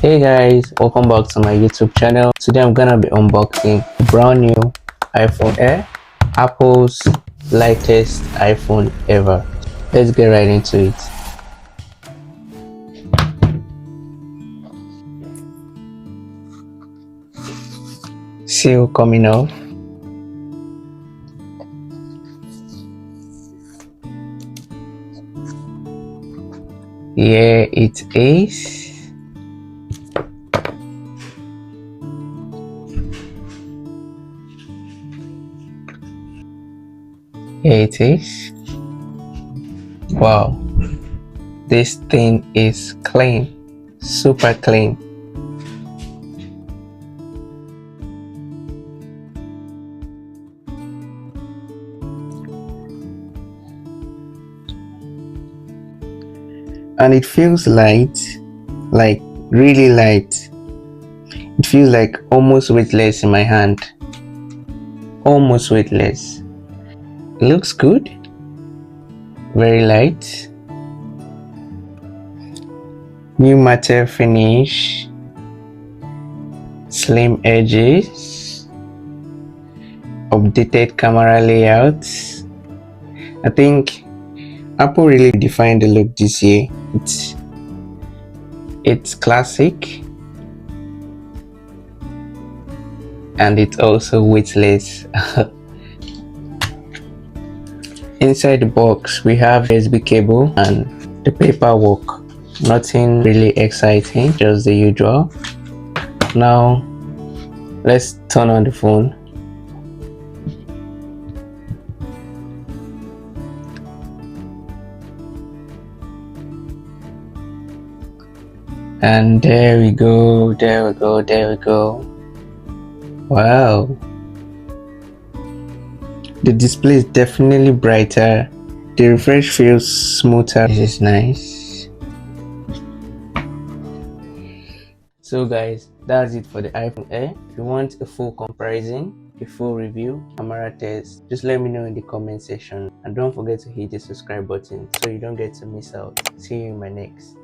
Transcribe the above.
Hey guys, welcome back to my YouTube channel. Today I'm gonna be unboxing a brand new iPhone Air, Apple's lightest iPhone ever. Let's get right into it. Seal coming off. Here it is. Here it is. Wow, this thing is clean, super clean. And it feels light, like really light. It feels like almost weightless in my hand. Almost weightless. It looks good. Very light. New matte finish. Slim edges. Updated camera layout. I think Apple really defined the look this year. It's classic. And it's also weightless. Inside the box we have USB cable and the paperwork. Nothing really exciting, just the usual. Now let's turn on the phone. And there we go. Wow, the display is definitely brighter. The refresh feels smoother. This is nice. So guys, that's it for the iPhone Air. If you want a full comparison, a full review, camera test, just let me know in the comment section, and don't forget to hit the subscribe button so you don't get to miss out. See you in my next.